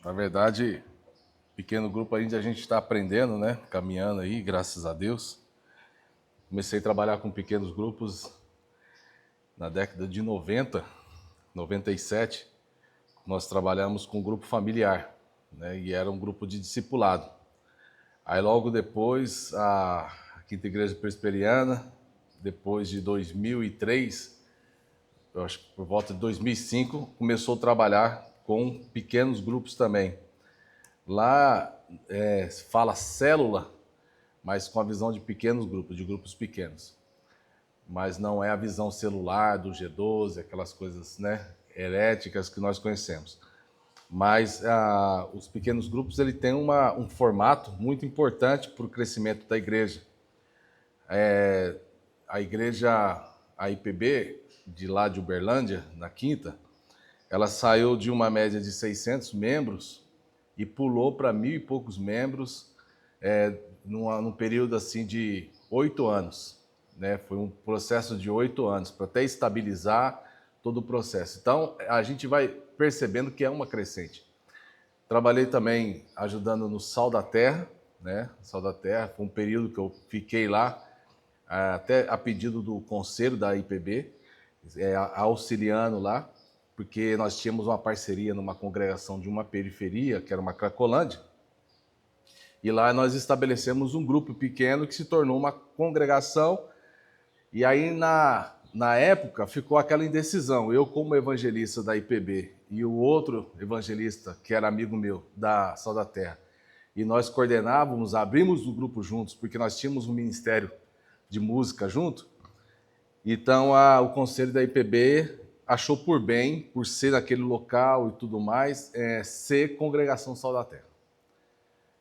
Na verdade, pequeno grupo ainda a gente está aprendendo, né? Caminhando aí, graças a Deus. Comecei a trabalhar com pequenos grupos na década de 90, 97. Nós trabalhamos com um grupo familiar, né? E era um grupo de discipulado. Aí logo depois, a Quinta Igreja Presbiteriana, depois de 2003, eu acho que por volta de 2005, começou a trabalhar com pequenos grupos também. Lá fala célula, mas com a visão de pequenos grupos, de grupos pequenos. Mas não é a visão celular do G12, aquelas coisas, né, heréticas que nós conhecemos. Mas os pequenos grupos ele tem um formato muito importante para o crescimento da igreja. A igreja, a IPB, de lá de Uberlândia, na Quinta, ela saiu de uma média de 600 membros e pulou para 1.000 e poucos membros num período assim de 8 anos. Né? Foi um processo de 8 anos para até estabilizar todo o processo. Então, a gente vai percebendo que é uma crescente. Trabalhei também ajudando no Sal da Terra, né? Sal da Terra foi um período que eu fiquei lá, até a pedido do conselho da IPB, auxiliando lá, porque nós tínhamos uma parceria numa congregação de uma periferia, que era uma Cracolândia, e lá nós estabelecemos um grupo pequeno que se tornou uma congregação, e aí na época ficou aquela indecisão, eu como evangelista da IPB e o outro evangelista, que era amigo meu, da Sal da Terra, e nós coordenávamos, abrimos o grupo juntos, porque nós tínhamos um ministério de música junto, então o conselho da IPB achou por bem, por ser naquele local e tudo mais, ser congregação Sal da Terra.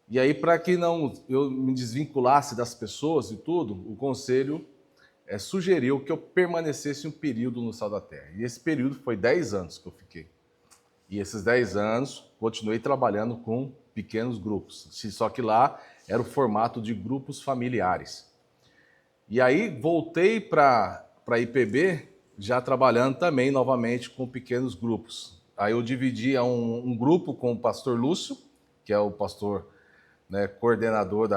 E aí, para que não eu me desvinculasse das pessoas e tudo, o conselho sugeriu que eu permanecesse um período no Sal da Terra. E esse período foi 10 anos que eu fiquei. E esses 10 anos, continuei trabalhando com pequenos grupos. Só que lá era o formato de grupos familiares. E aí, voltei para a IPB, já trabalhando também novamente com pequenos grupos. Aí eu dividia um grupo com o pastor Lúcio, que é o pastor, né, coordenador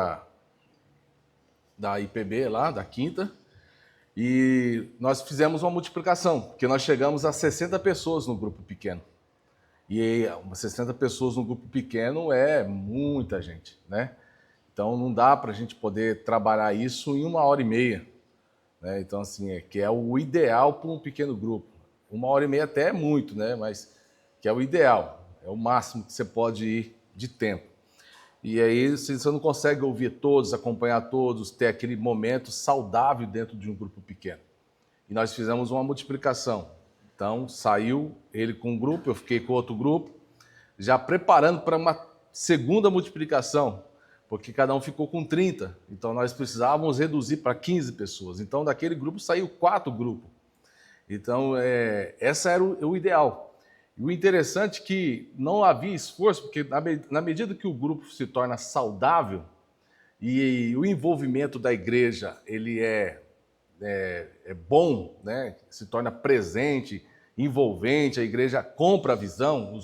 da IPB lá, da Quinta, e nós fizemos uma multiplicação, porque nós chegamos a 60 pessoas no grupo pequeno. E 60 pessoas no grupo pequeno é muita gente, né? Então não dá para a gente poder trabalhar isso em 1h30. Né? Então, assim, que é o ideal para um pequeno grupo. 1h30 até é muito, né? Mas que é o ideal, é o máximo que você pode ir de tempo. E aí você não consegue ouvir todos, acompanhar todos, ter aquele momento saudável dentro de um grupo pequeno. E nós fizemos uma multiplicação. Então, saiu ele com um grupo, eu fiquei com outro grupo, já preparando para uma segunda multiplicação, porque cada um ficou com 30. Então, nós precisávamos reduzir para 15 pessoas. Então, daquele grupo saiu 4 grupos. Então, essa era o ideal. E o interessante é que não havia esforço, porque na medida que o grupo se torna saudável e o envolvimento da igreja ele é bom, né? Se torna presente, envolvente, a igreja compra a visão,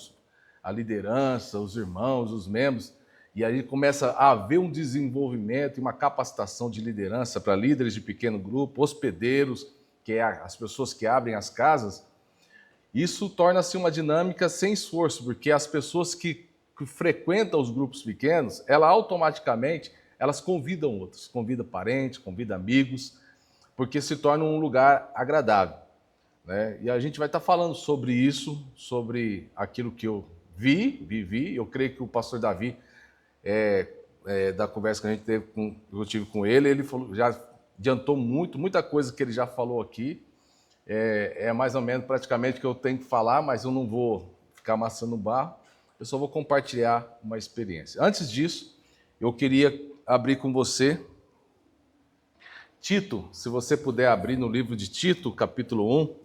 a liderança, os irmãos, os membros, e aí começa a haver um desenvolvimento e uma capacitação de liderança para líderes de pequeno grupo, hospedeiros, que é as pessoas que abrem as casas. Isso torna-se uma dinâmica sem esforço, porque as pessoas que frequentam os grupos pequenos, automaticamente elas convidam outros, convidam parentes, convidam amigos, porque se torna um lugar agradável. Né? E a gente vai estar falando sobre isso, sobre aquilo que eu vivi. Eu creio que o pastor Davi, da conversa que a gente teve eu tive com ele falou, já adiantou muita coisa que ele já falou aqui. É mais ou menos praticamente o que eu tenho que falar, mas eu não vou ficar amassando barro, eu só vou compartilhar uma experiência. Antes disso, eu queria abrir com você Tito, se você puder abrir no livro de Tito, capítulo 1,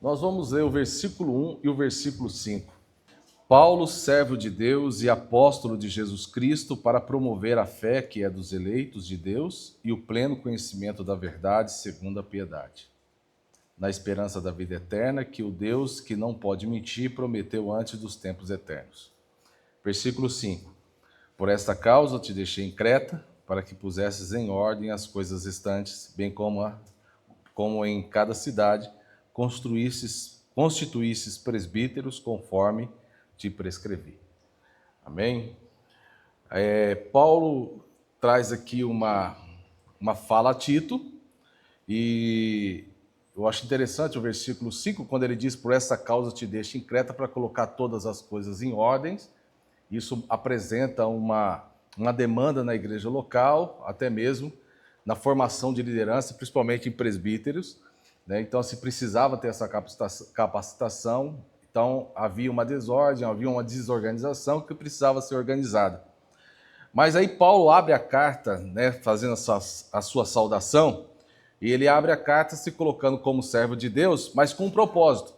nós vamos ler o versículo 1 e o versículo 5. Paulo, servo de Deus e apóstolo de Jesus Cristo, para promover a fé que é dos eleitos de Deus e o pleno conhecimento da verdade segundo a piedade, na esperança da vida eterna que o Deus que não pode mentir prometeu antes dos tempos eternos, Versículo 5. Por esta causa te deixei em Creta, para que pusesses em ordem as coisas restantes, bem como em cada cidade constituísses presbíteros, conforme te prescrevi. Amém? Paulo traz aqui uma fala a Tito, e eu acho interessante o versículo 5, quando ele diz, por essa causa te deixo em Creta para colocar todas as coisas em ordens. Isso apresenta uma demanda na igreja local, até mesmo na formação de liderança, principalmente em presbíteros, né? Então, se precisava ter essa capacitação, então havia uma desordem, havia uma desorganização que precisava ser organizada. Mas aí Paulo abre a carta, né, fazendo a sua saudação, e ele abre a carta se colocando como servo de Deus, mas com um propósito,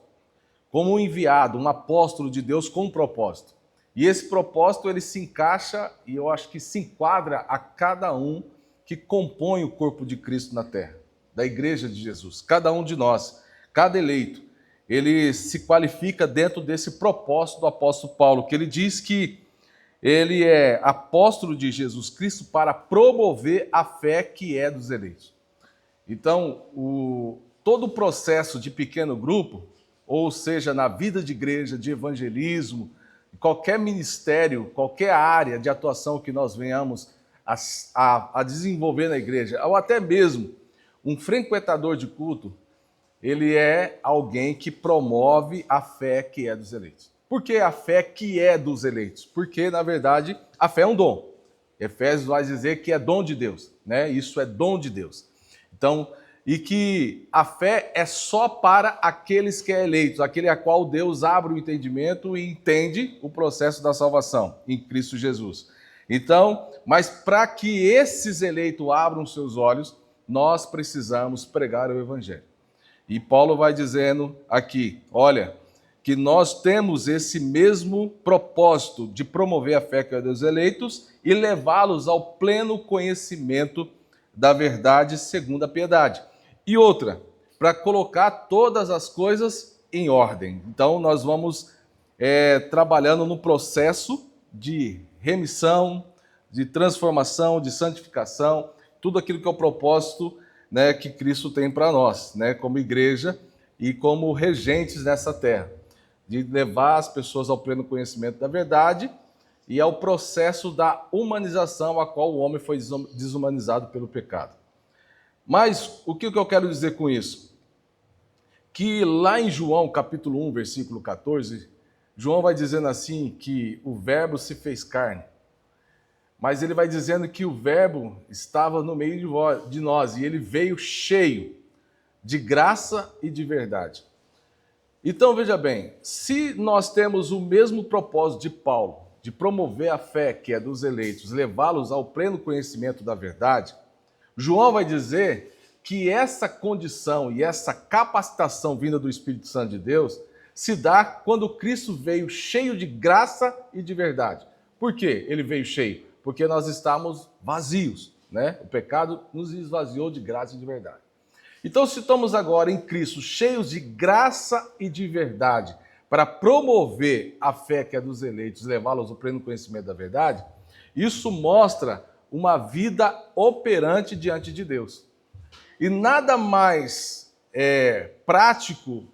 como um enviado, um apóstolo de Deus com um propósito. E esse propósito ele se encaixa, e eu acho que se enquadra a cada um que compõe o corpo de Cristo na terra, da igreja de Jesus. Cada um de nós, cada eleito, ele se qualifica dentro desse propósito do apóstolo Paulo, que ele diz que ele é apóstolo de Jesus Cristo para promover a fé que é dos eleitos. Então, todo o processo de pequeno grupo, ou seja, na vida de igreja, de evangelismo, qualquer ministério, qualquer área de atuação que nós venhamos a desenvolver na igreja, ou até mesmo um frequentador de culto, ele é alguém que promove a fé que é dos eleitos. Por que a fé que é dos eleitos? Porque, na verdade, a fé é um dom. Efésios vai dizer que é dom de Deus, né? Isso é dom de Deus. Então, e que a fé é só para aqueles que é eleitos, aquele a qual Deus abre o entendimento e entende o processo da salvação em Cristo Jesus. Então, mas para que esses eleitos abram seus olhos, nós precisamos pregar o evangelho. E Paulo vai dizendo aqui, olha, que nós temos esse mesmo propósito de promover a fé que é dos eleitos e levá-los ao pleno conhecimento da verdade segundo a piedade. E outra, para colocar todas as coisas em ordem. Então, nós vamos trabalhando no processo de remissão, de transformação, de santificação, tudo aquilo que é o propósito, né, que Cristo tem para nós, né, como igreja e como regentes nessa terra, de levar as pessoas ao pleno conhecimento da verdade e ao processo da humanização a qual o homem foi desumanizado pelo pecado. Mas o que eu quero dizer com isso? Que lá em João, capítulo 1, versículo 14, João vai dizendo assim que o verbo se fez carne. Mas ele vai dizendo que o verbo estava no meio de nós e ele veio cheio de graça e de verdade. Então, veja bem, se nós temos o mesmo propósito de Paulo, de promover a fé que é dos eleitos, levá-los ao pleno conhecimento da verdade, João vai dizer que essa condição e essa capacitação vinda do Espírito Santo de Deus se dá quando Cristo veio cheio de graça e de verdade. Por quê ele veio cheio? Porque nós estamos vazios, né? O pecado nos esvaziou de graça e de verdade. Então, se estamos agora em Cristo cheios de graça e de verdade para promover a fé que é dos eleitos, levá-los ao pleno conhecimento da verdade, isso mostra uma vida operante diante de Deus. E nada mais prático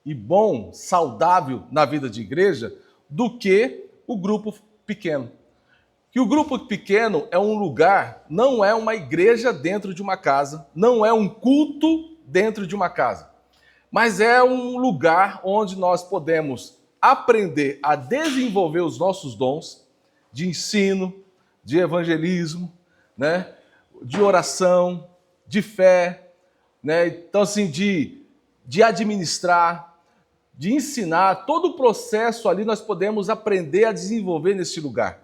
e bom, saudável na vida de igreja do que o grupo pequeno. Que o grupo pequeno é um lugar, não é uma igreja dentro de uma casa, não é um culto dentro de uma casa, mas é um lugar onde nós podemos aprender a desenvolver os nossos dons de ensino, de evangelismo, né, de oração, de fé, né, então assim, de administrar, de ensinar, todo o processo ali nós podemos aprender a desenvolver nesse lugar.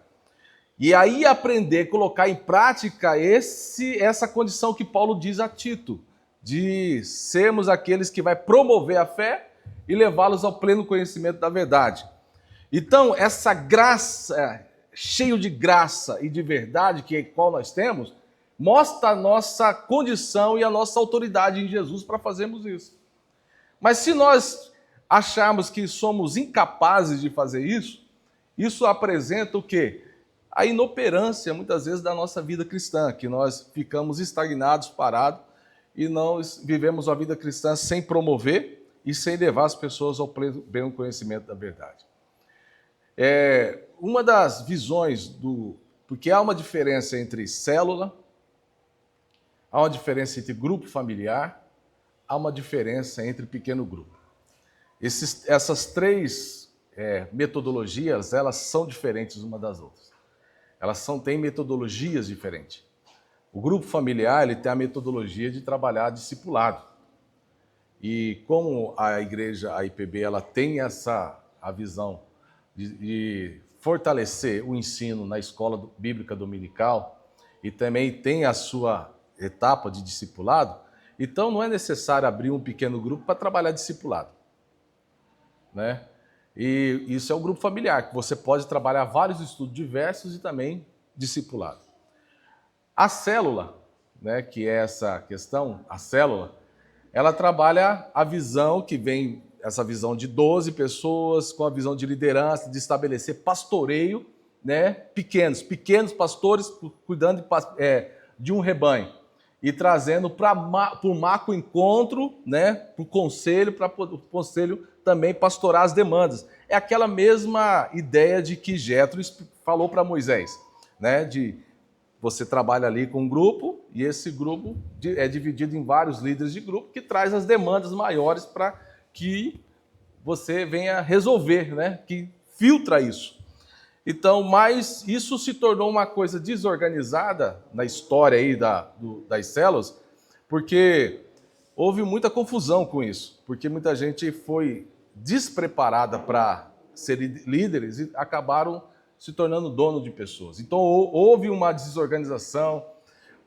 E aí aprender, colocar em prática essa condição que Paulo diz a Tito, de sermos aqueles que vai promover a fé e levá-los ao pleno conhecimento da verdade. Então, essa graça, cheio de graça e de verdade, que é qual nós temos, mostra a nossa condição e a nossa autoridade em Jesus para fazermos isso. Mas se nós acharmos que somos incapazes de fazer isso, Isso apresenta o quê? A inoperância, muitas vezes, da nossa vida cristã, que nós ficamos estagnados, parados, e não vivemos a vida cristã sem promover e sem levar as pessoas ao pleno conhecimento da verdade. Uma das visões porque há uma diferença entre célula, há uma diferença entre grupo familiar, há uma diferença entre pequeno grupo. Essas três metodologias, elas são diferentes uma das outras. Elas têm metodologias diferentes. O grupo familiar ele tem a metodologia de trabalhar discipulado. E como a igreja, a IPB, ela tem a visão de fortalecer o ensino na escola bíblica dominical e também tem a sua etapa de discipulado, então não é necessário abrir um pequeno grupo para trabalhar discipulado, né? E isso é o grupo familiar, que você pode trabalhar vários estudos diversos e também discipulado. A célula, né, que é essa questão, a célula, ela trabalha a visão que vem, essa visão de 12 pessoas, com a visão de liderança, de estabelecer pastoreio, né, pequenos pastores cuidando de um rebanho e trazendo para o macro encontro, né, para o conselho também pastorar as demandas. É aquela mesma ideia de que Jétro falou para Moisés, né, de você trabalha ali com um grupo e esse grupo é dividido em vários líderes de grupo que traz as demandas maiores para que você venha resolver, né, que filtra isso. Então, mas isso se tornou uma coisa desorganizada na história aí das células, porque houve muita confusão com isso, porque muita gente foi despreparada para ser líderes e acabaram se tornando dono de pessoas. Então, houve uma desorganização,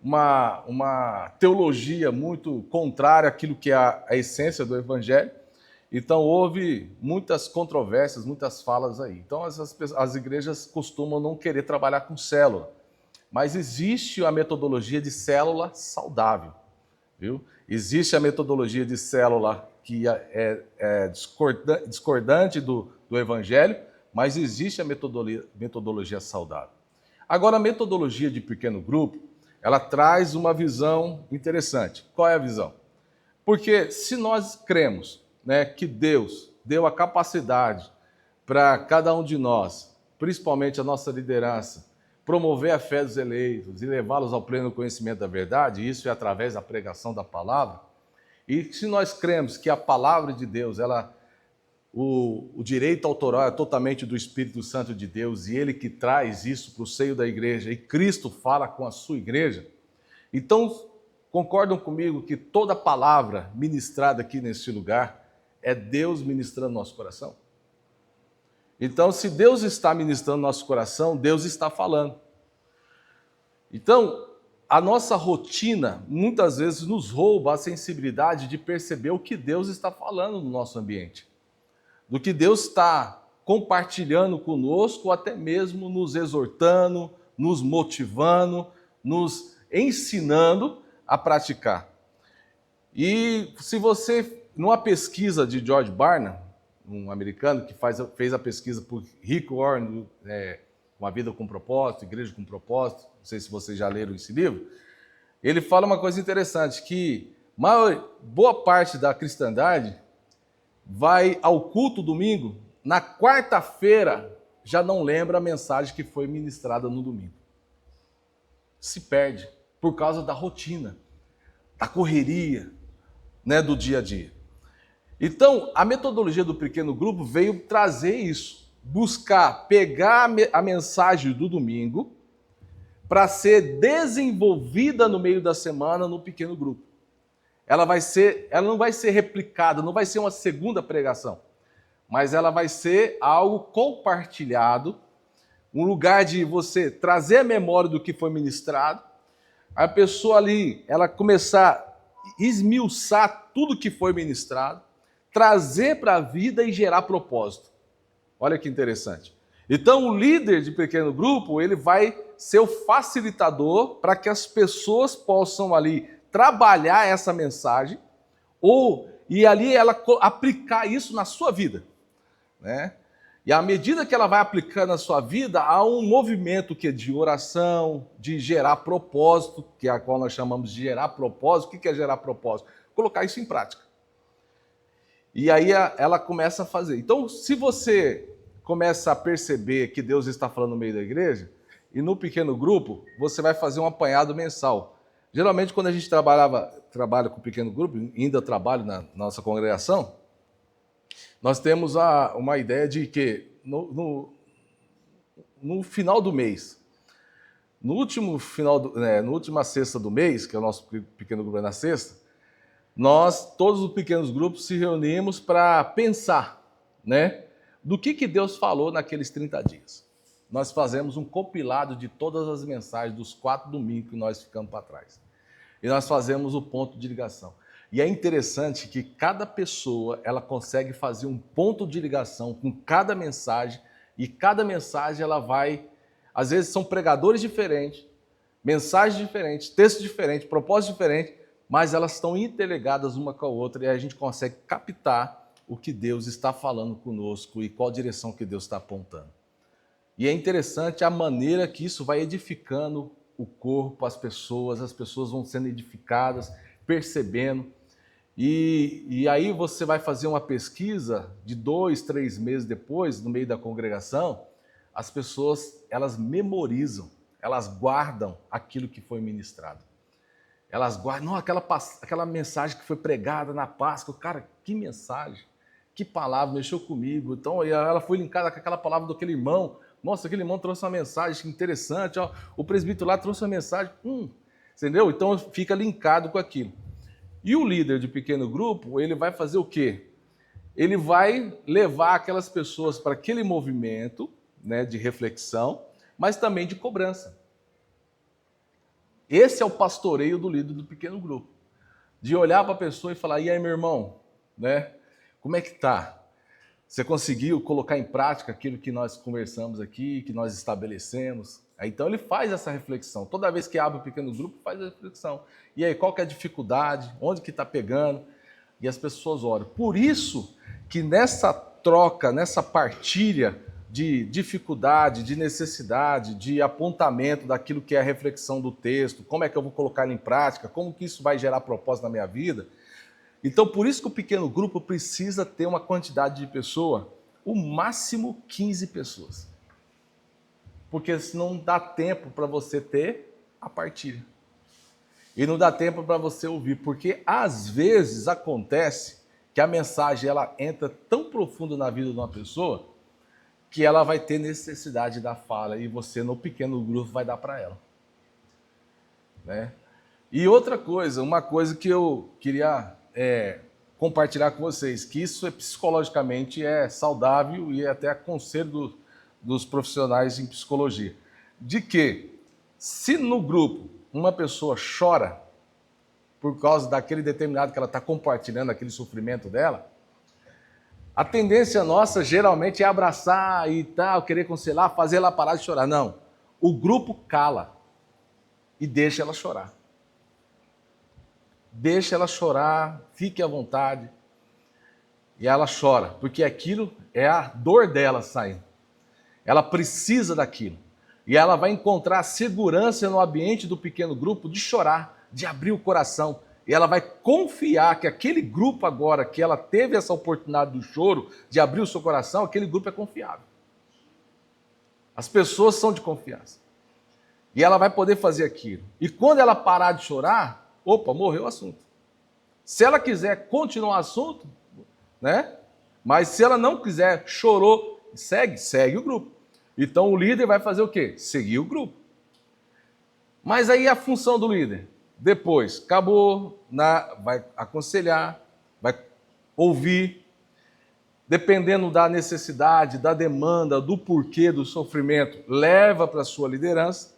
uma teologia muito contrária àquilo que é a essência do Evangelho. Então, houve muitas controvérsias, muitas falas aí. Então, as igrejas costumam não querer trabalhar com célula, mas existe a metodologia de célula saudável, viu? Existe a metodologia de célula que é discordante do Evangelho, mas existe a metodologia saudável. Agora, a metodologia de pequeno grupo, ela traz uma visão interessante. Qual é a visão? Porque se nós cremos, né, que Deus deu a capacidade para cada um de nós, principalmente a nossa liderança, promover a fé dos eleitos e levá-los ao pleno conhecimento da verdade, isso é através da pregação da palavra, e se nós cremos que a palavra de Deus, o direito autoral é totalmente do Espírito Santo de Deus e ele que traz isso para o seio da igreja e Cristo fala com a sua igreja, então concordam comigo que toda palavra ministrada aqui nesse lugar é Deus ministrando nosso coração? Então, se Deus está ministrando nosso coração, Deus está falando. Então, a nossa rotina muitas vezes nos rouba a sensibilidade de perceber o que Deus está falando no nosso ambiente, do que Deus está compartilhando conosco, ou até mesmo nos exortando, nos motivando, nos ensinando a praticar. E se você, numa pesquisa de George Barna, um americano que fez a pesquisa por Rick Warren, Uma Vida com Propósito, Igreja com Propósito, não sei se vocês já leram esse livro, ele fala uma coisa interessante, que boa parte da cristandade vai ao culto domingo, na quarta-feira já não lembra a mensagem que foi ministrada no domingo. Se perde por causa da rotina, da correria, né, do dia a dia. Então, a metodologia do pequeno grupo veio trazer isso, buscar pegar a mensagem do domingo para ser desenvolvida no meio da semana no pequeno grupo. Ela não vai ser replicada, não vai ser uma segunda pregação, mas ela vai ser algo compartilhado, um lugar de você trazer a memória do que foi ministrado, a pessoa ali, ela começar a esmiuçar tudo que foi ministrado, trazer para a vida e gerar propósito. Olha que interessante. Então, o líder de pequeno grupo, ele vai ser o facilitador para que as pessoas possam ali trabalhar essa mensagem e ali ela aplicar isso na sua vida, né? E à medida que ela vai aplicando na sua vida, há um movimento que é de oração, de gerar propósito, que é a qual nós chamamos de gerar propósito. O que é gerar propósito? Colocar isso em prática. E aí ela começa a fazer. Então, se você começa a perceber que Deus está falando no meio da igreja, e no pequeno grupo, você vai fazer um apanhado mensal. Geralmente, quando a gente trabalha com pequeno grupo, ainda trabalho na nossa congregação, nós temos uma ideia de que no final do mês, no última sexta do mês, que é o nosso pequeno grupo é na sexta, nós, todos os pequenos grupos, se reunimos para pensar, né, do que Deus falou naqueles 30 dias. Nós fazemos um compilado de todas as mensagens dos 4 domingos que nós ficamos para trás. E nós fazemos o ponto de ligação. E é interessante que cada pessoa, ela consegue fazer um ponto de ligação com cada mensagem, e cada mensagem ela vai, às vezes são pregadores diferentes, mensagens diferentes, textos diferentes, propósitos diferentes, mas elas estão interligadas uma com a outra e a gente consegue captar o que Deus está falando conosco e qual direção que Deus está apontando. E é interessante a maneira que isso vai edificando o corpo, as pessoas vão sendo edificadas, percebendo. E aí você vai fazer uma pesquisa de 2, 3 meses depois, no meio da congregação, as pessoas, elas memorizam, elas guardam aquilo que foi ministrado. Elas guardam, não, aquela mensagem que foi pregada na Páscoa, cara, que mensagem, que palavra, mexeu comigo. Então ela foi linkada com aquela palavra daquele irmão. Nossa, aquele irmão trouxe uma mensagem interessante, ó, o presbítero lá trouxe uma mensagem, entendeu? Então fica linkado com aquilo. E o líder de pequeno grupo, ele vai fazer o quê? Ele vai levar aquelas pessoas para aquele movimento, né, de reflexão, mas também de cobrança. Esse é o pastoreio do líder do pequeno grupo. De olhar para a pessoa e falar, e aí, meu irmão, né? Como é que tá? Você conseguiu colocar em prática aquilo que nós conversamos aqui, que nós estabelecemos? Então ele faz essa reflexão. Toda vez que abre o pequeno grupo, faz a reflexão. E aí, qual que é a dificuldade? Onde que está pegando? E as pessoas oram. Por isso que nessa troca, nessa partilha de dificuldade, de necessidade, de apontamento daquilo que é a reflexão do texto, como é que eu vou colocar ele em prática, como que isso vai gerar propósito na minha vida. Então, por isso que o pequeno grupo precisa ter uma quantidade de pessoa, o máximo 15 pessoas. Porque senão não dá tempo para você ter a partilha. E não dá tempo para você ouvir, porque às vezes acontece que a mensagem ela entra tão profundo na vida de uma pessoa que ela vai ter necessidade da fala e você no pequeno grupo vai dar para ela. Né? E outra coisa, uma coisa que eu queria compartilhar com vocês, que isso psicologicamente é saudável e é até aconselho dos profissionais em psicologia, de que se no grupo uma pessoa chora por causa daquele determinado que ela está compartilhando, aquele sofrimento dela, a tendência nossa geralmente é abraçar e tal, querer aconselhar, fazer ela parar de chorar. Não, o grupo cala e deixa ela chorar. Deixa ela chorar, fique à vontade. E ela chora, porque aquilo é a dor dela saindo. Ela precisa daquilo. E ela vai encontrar segurança no ambiente do pequeno grupo de chorar, de abrir o coração. E ela vai confiar que aquele grupo agora, que ela teve essa oportunidade do choro, de abrir o seu coração, aquele grupo é confiável. As pessoas são de confiança. E ela vai poder fazer aquilo. E quando ela parar de chorar, opa, morreu o assunto. Se ela quiser continuar o assunto, né? Mas se ela não quiser, chorou, segue o grupo. Então o líder vai fazer o quê? Seguir o grupo. Mas aí a função do líder? Depois, acabou, vai aconselhar, vai ouvir, dependendo da necessidade, da demanda, do porquê do sofrimento, leva para a sua liderança,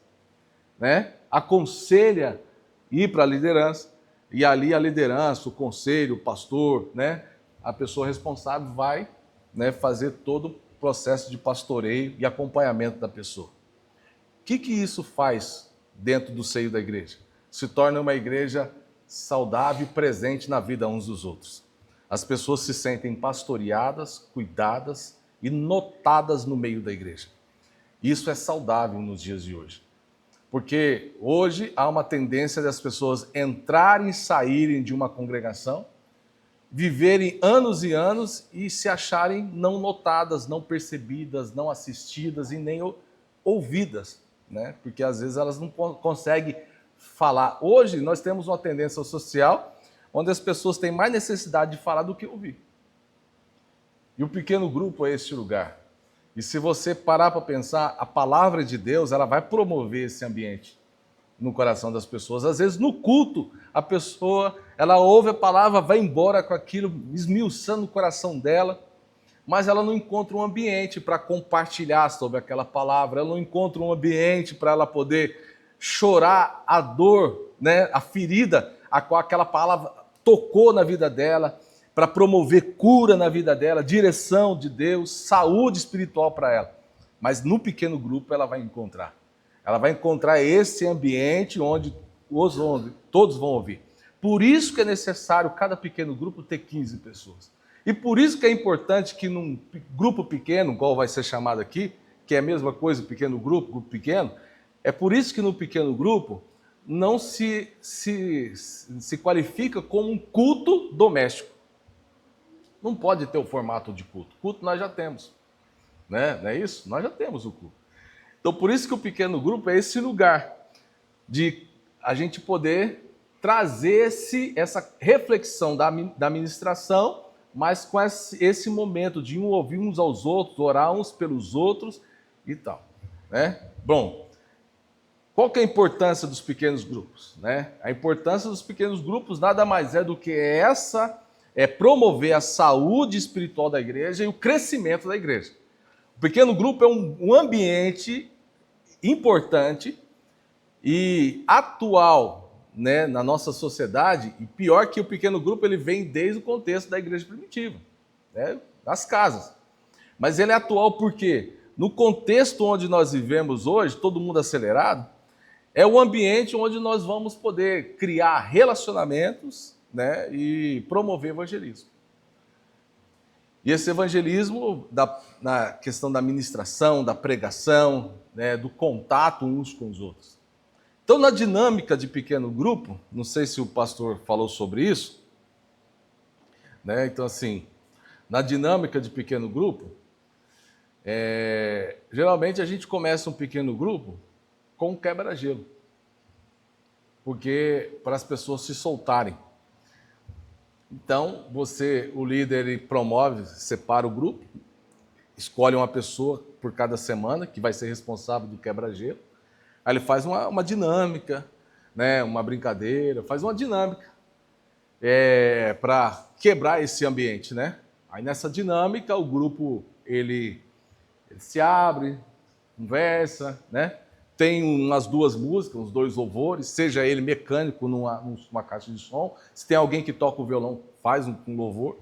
né? Aconselha ir para a liderança, e ali a liderança, o conselho, o pastor, né? A pessoa responsável vai, né, fazer todo o processo de pastoreio e acompanhamento da pessoa. O que isso faz dentro do seio da igreja? Se torna uma igreja saudável e presente na vida uns dos outros. As pessoas se sentem pastoreadas, cuidadas e notadas no meio da igreja. Isso é saudável nos dias de hoje. Porque hoje há uma tendência das pessoas entrarem e saírem de uma congregação, viverem anos e anos e se acharem não notadas, não percebidas, não assistidas e nem ouvidas, né? Porque às vezes elas não conseguem falar. Hoje nós temos uma tendência social onde as pessoas têm mais necessidade de falar do que ouvir. E o pequeno grupo é esse lugar. E se você parar para pensar, a palavra de Deus, ela vai promover esse ambiente no coração das pessoas. Às vezes, no culto, a pessoa, ela ouve a palavra, vai embora com aquilo, esmiuçando o coração dela, mas ela não encontra um ambiente para compartilhar sobre aquela palavra, ela não encontra um ambiente para ela poder chorar a dor, né, a ferida a qual aquela palavra tocou na vida dela, para promover cura na vida dela, direção de Deus, saúde espiritual para ela. Mas no pequeno grupo ela vai encontrar. Ela vai encontrar esse ambiente onde todos vão ouvir. Por isso que é necessário cada pequeno grupo ter 15 pessoas. E por isso que é importante que num grupo pequeno, qual vai ser chamado aqui, que é a mesma coisa, pequeno grupo pequeno, é por isso que no pequeno grupo não se qualifica como um culto doméstico. Não pode ter o formato de culto. Culto nós já temos, né? Não é isso? Nós já temos o culto. Então, por isso que o pequeno grupo é esse lugar de a gente poder trazer essa reflexão da ministração, mas com esse momento de ouvir uns aos outros, orar uns pelos outros e tal, né? Bom, qual que é a importância dos pequenos grupos, né? A importância dos pequenos grupos nada mais é do que promover a saúde espiritual da igreja e o crescimento da igreja. O pequeno grupo é um ambiente importante e atual, né, na nossa sociedade, e pior que o pequeno grupo ele vem desde o contexto da igreja primitiva, né, das casas. Mas ele é atual porque no contexto onde nós vivemos hoje, todo mundo acelerado, é o ambiente onde nós vamos poder criar relacionamentos, né, e promover evangelismo. E esse evangelismo na questão da ministração, da pregação, né, do contato uns com os outros. Então, na dinâmica de pequeno grupo, não sei se o pastor falou sobre isso, né? Então, assim, na dinâmica de pequeno grupo, geralmente a gente começa um pequeno grupo com um quebra-gelo, porque para as pessoas se soltarem. Então, o líder, ele promove, separa o grupo, escolhe uma pessoa por cada semana que vai ser responsável do quebra-gelo. Aí ele faz uma dinâmica, né, uma brincadeira, faz uma dinâmica para quebrar esse ambiente, né? Aí nessa dinâmica o grupo ele se abre, conversa, né? Tem umas 2 músicas, uns 2 louvores, seja ele mecânico numa caixa de som, se tem alguém que toca o violão, faz um louvor.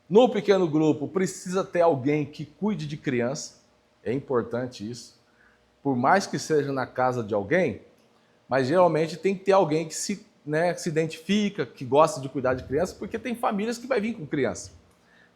No pequeno grupo, precisa ter alguém que cuide de criança, é importante isso. Por mais que seja na casa de alguém, mas geralmente tem que ter alguém que se identifica, que gosta de cuidar de criança, porque tem famílias que vai vir com criança.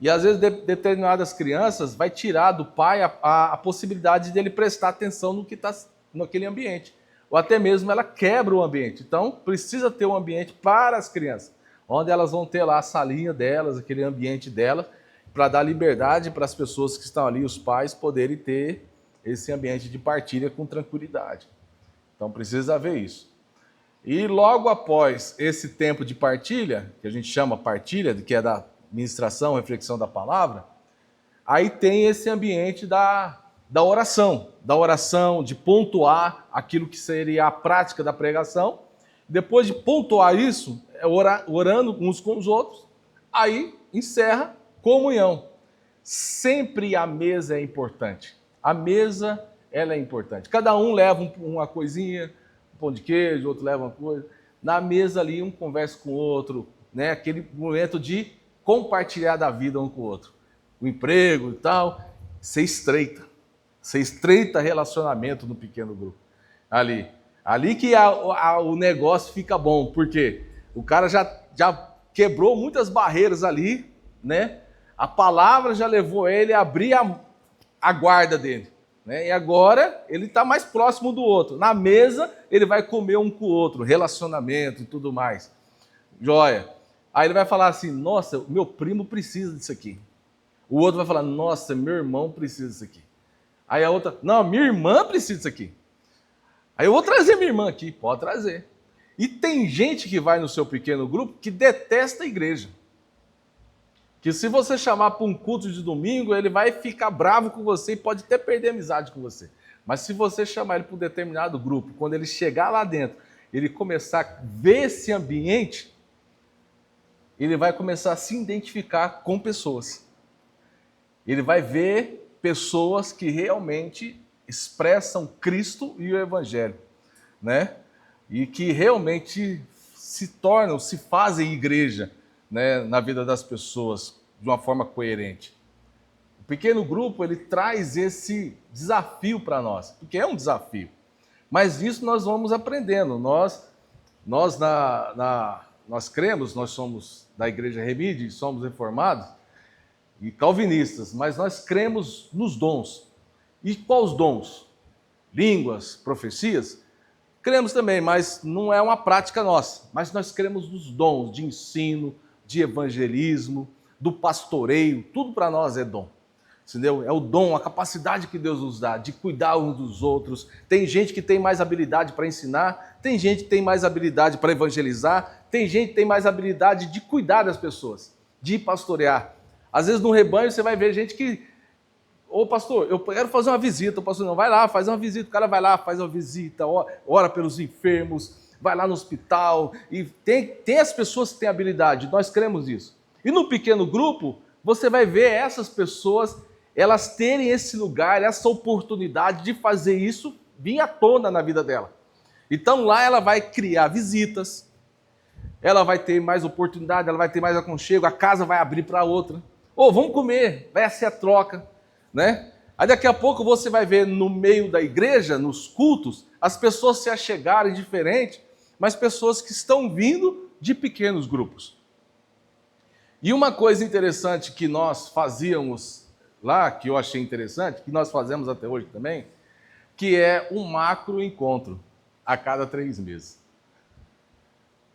E às vezes determinadas crianças vai tirar do pai a possibilidade dele prestar atenção no que está naquele ambiente. Ou até mesmo ela quebra o ambiente. Então precisa ter um ambiente para as crianças, onde elas vão ter lá a salinha delas, aquele ambiente delas, para dar liberdade para as pessoas que estão ali, os pais, poderem ter esse ambiente de partilha com tranquilidade. Então precisa haver isso. E logo após esse tempo de partilha, que a gente chama partilha, que é da ministração, reflexão da palavra, aí tem esse ambiente da oração, de pontuar aquilo que seria a prática da pregação. Depois de pontuar isso, orando uns com os outros, aí encerra comunhão. Sempre a mesa é importante. A mesa, ela é importante. Cada um leva uma coisinha, um pão de queijo, outro leva uma coisa. Na mesa ali, um conversa com o outro, né? Aquele momento de compartilhar da vida um com o outro. O emprego e tal, você estreita relacionamento no pequeno grupo. Ali que o negócio fica bom, porque o cara já quebrou muitas barreiras ali, né? A palavra já levou ele a abrir a guarda dele. Né? E agora ele está mais próximo do outro. Na mesa, ele vai comer um com o outro, relacionamento e tudo mais. Joia. Aí ele vai falar assim, nossa, meu primo precisa disso aqui. O outro vai falar, nossa, meu irmão precisa disso aqui. Aí a outra, não, minha irmã precisa disso aqui. Aí eu vou trazer minha irmã aqui, pode trazer. E tem gente que vai no seu pequeno grupo que detesta a igreja. Que se você chamar para um culto de domingo, ele vai ficar bravo com você e pode até perder amizade com você. Mas se você chamar ele para um determinado grupo, quando ele chegar lá dentro, ele começar a ver esse ambiente, ele vai começar a se identificar com pessoas. Ele vai ver pessoas que realmente expressam Cristo e o Evangelho, né? E que realmente se tornam, se fazem igreja, né, na vida das pessoas de uma forma coerente. O pequeno grupo, ele traz esse desafio para nós, porque é um desafio. Mas isso nós vamos aprendendo. Nós cremos, nós somos da Igreja Remide, somos reformados e calvinistas, mas nós cremos nos dons. E quais dons? Línguas, profecias? Cremos também, mas não é uma prática nossa. Mas nós cremos nos dons de ensino, de evangelismo, do pastoreio, tudo para nós é dom. Entendeu? É o dom, a capacidade que Deus nos dá de cuidar uns dos outros. Tem gente que tem mais habilidade para ensinar, tem gente que tem mais habilidade para evangelizar, tem gente que tem mais habilidade de cuidar das pessoas, de pastorear. Às vezes no rebanho você vai ver gente que, ô pastor, eu quero fazer uma visita, o pastor não, vai lá, faz uma visita, o cara vai lá, faz uma visita, ora pelos enfermos, vai lá no hospital, e tem as pessoas que têm habilidade, nós cremos nisso. E no pequeno grupo, você vai ver essas pessoas, elas terem esse lugar, essa oportunidade de fazer isso vir à tona na vida dela. Então lá ela vai criar visitas, ela vai ter mais oportunidade, ela vai ter mais aconchego, a casa vai abrir para outra. Ô, vamos comer, vai ser a troca, né? Aí daqui a pouco você vai ver no meio da igreja, nos cultos, as pessoas se achegarem diferente, mas pessoas que estão vindo de pequenos grupos. E uma coisa interessante que nós fazíamos lá, que eu achei interessante, que nós fazemos até hoje também, que é um macro encontro a cada 3 meses.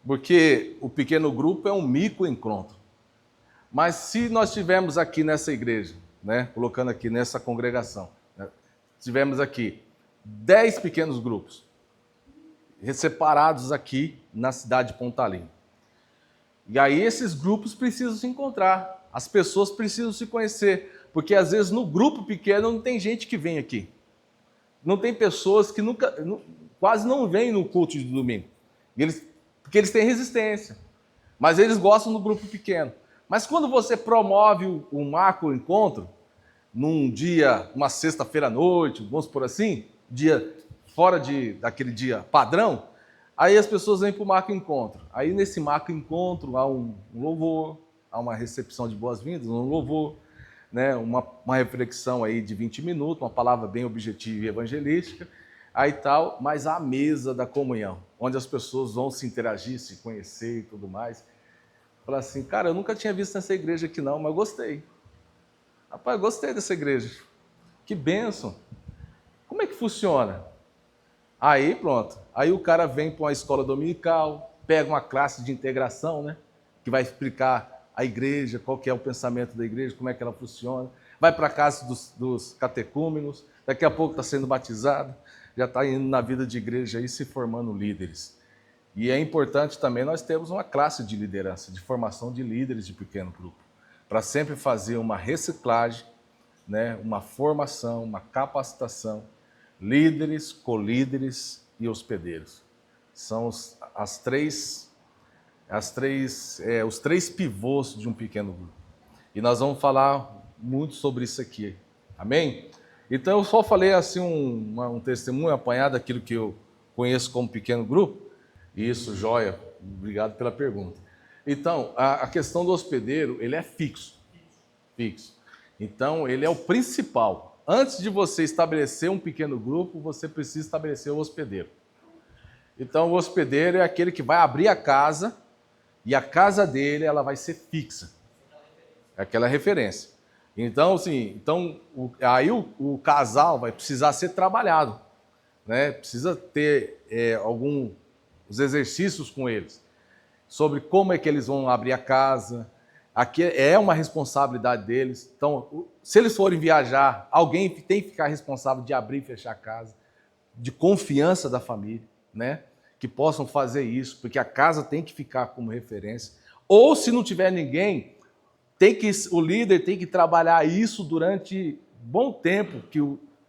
Porque o pequeno grupo é um micro encontro. Mas se nós tivermos aqui nessa igreja, né, colocando aqui nessa congregação, né, tivemos aqui 10 pequenos grupos, separados aqui na cidade de Pontalina. E aí esses grupos precisam se encontrar, as pessoas precisam se conhecer, porque às vezes no grupo pequeno não tem gente que vem aqui. Não tem pessoas que quase não vêm no culto de domingo, porque eles têm resistência, mas eles gostam do grupo pequeno. Mas quando você promove o macro encontro, num dia, uma sexta-feira à noite, vamos por assim, dia fora daquele dia padrão, aí as pessoas vêm para o macro encontro. Aí nesse macro encontro há um louvor, há uma recepção de boas-vindas, um louvor, né, uma reflexão aí de 20 minutos, uma palavra bem objetiva e evangelística, aí tal, mas a mesa da comunhão, onde as pessoas vão se interagir, se conhecer e tudo mais. Falar assim, cara, eu nunca tinha visto essa igreja aqui não, mas gostei. Rapaz, eu gostei dessa igreja. Que bênção. Como é que funciona? Aí pronto. Aí o cara vem para uma escola dominical, pega uma classe de integração, né? Que vai explicar a igreja, qual que é o pensamento da igreja, como é que ela funciona. Vai para a casa dos catecúmenos, daqui a pouco está sendo batizado, já está indo na vida de igreja e se formando líderes. E é importante também nós termos uma classe de liderança, de formação de líderes de pequeno grupo, para sempre fazer uma reciclagem, né, uma formação, uma capacitação, líderes, colíderes e hospedeiros. São os três pivôs de um pequeno grupo. E nós vamos falar muito sobre isso aqui. Amém? Então eu só falei assim um testemunho apanhado daquilo que eu conheço como pequeno grupo. Isso, joia. Obrigado pela pergunta. Então, a questão do hospedeiro, ele é fixo. Então, ele é o principal. Antes de você estabelecer um pequeno grupo, você precisa estabelecer o hospedeiro. Então, o hospedeiro é aquele que vai abrir a casa e a casa dele ela vai ser fixa. É aquela referência. Então, assim, aí o casal vai precisar ser trabalhado, né? Precisa ter alguns exercícios com eles sobre como é que eles vão abrir a casa. Aqui é uma responsabilidade deles. Então, se eles forem viajar, alguém tem que ficar responsável de abrir e fechar a casa, de confiança da família, né? Que possam fazer isso, porque a casa tem que ficar como referência. Ou se não tiver ninguém, o líder tem que trabalhar isso durante bom tempo, que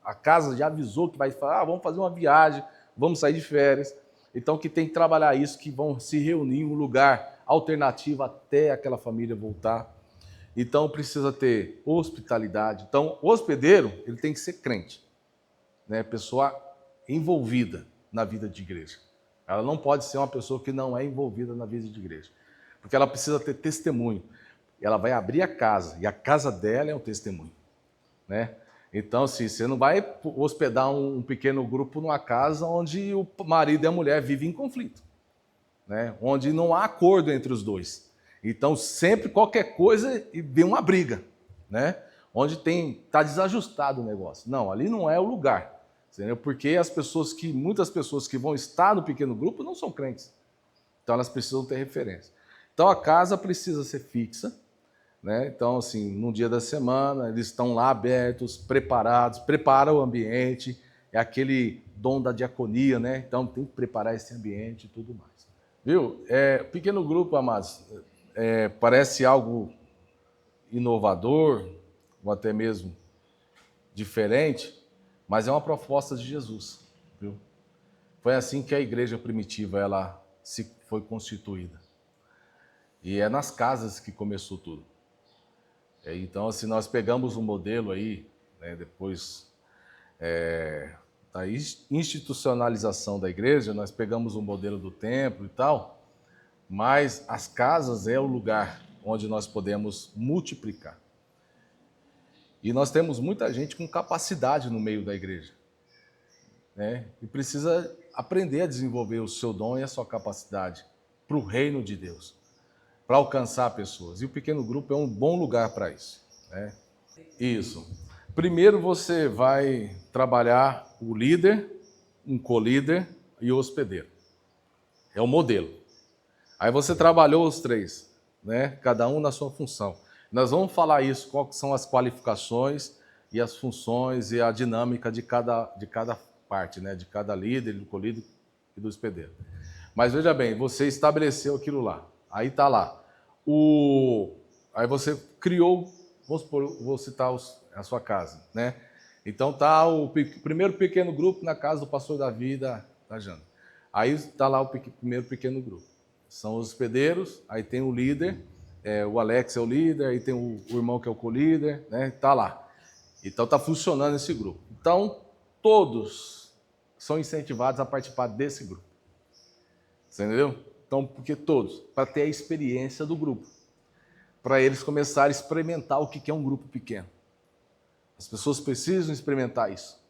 a casa já avisou que vai falar, vamos fazer uma viagem, vamos sair de férias. Então, que tem que trabalhar isso, que vão se reunir em um lugar alternativo até aquela família voltar. Então, precisa ter hospitalidade. Então, o hospedeiro, ele tem que ser crente, né? Pessoa envolvida na vida de igreja. Ela não pode ser uma pessoa que não é envolvida na vida de igreja, porque ela precisa ter testemunho. Ela vai abrir a casa, e a casa dela é um testemunho, né? Então, assim, você não vai hospedar um pequeno grupo numa casa onde o marido e a mulher vivem em conflito, né? Onde não há acordo entre os dois. Então, sempre qualquer coisa vem uma briga, né? Onde está desajustado o negócio. Não, ali não é o lugar, entendeu? Porque muitas pessoas que vão estar no pequeno grupo não são crentes. Então, elas precisam ter referência. Então, a casa precisa ser fixa, né? Então, assim, num dia da semana, eles estão lá abertos, preparados, prepara o ambiente, é aquele dom da diaconia, né? Então, tem que preparar esse ambiente e tudo mais. Viu? Pequeno grupo, amados, parece algo inovador, ou até mesmo diferente, mas é uma proposta de Jesus, viu? Foi assim que a igreja primitiva foi constituída. E é nas casas que começou tudo. Então, assim, nós pegamos um modelo aí, né, depois da institucionalização da igreja, nós pegamos o modelo do templo e tal, mas as casas é o lugar onde nós podemos multiplicar. E nós temos muita gente com capacidade no meio da igreja, né, e precisa aprender a desenvolver o seu dom e a sua capacidade para o reino de Deus, para alcançar pessoas. E o pequeno grupo é um bom lugar para isso, né? Isso. Primeiro você vai trabalhar o líder, um co-líder e o hospedeiro. É o modelo. Aí você trabalhou os três, né? Cada um na sua função. Nós vamos falar isso, quais são as qualificações e as funções e a dinâmica de cada parte, né? De cada líder, do co-líder e do hospedeiro. Mas veja bem, você estabeleceu aquilo lá. Aí está lá. Aí você criou, vamos supor, vou citar a sua casa, né? Então está o primeiro pequeno grupo na casa do pastor Davi e da Jana. Aí está lá o primeiro pequeno grupo. São os hospedeiros, aí tem o líder, o Alex é o líder, aí tem o irmão que é o co-líder, né? Está lá. Então está funcionando esse grupo. Então todos são incentivados a participar desse grupo. Você entendeu? Então, porque todos, para ter a experiência do grupo, para eles começarem a experimentar o que é um grupo pequeno. As pessoas precisam experimentar isso.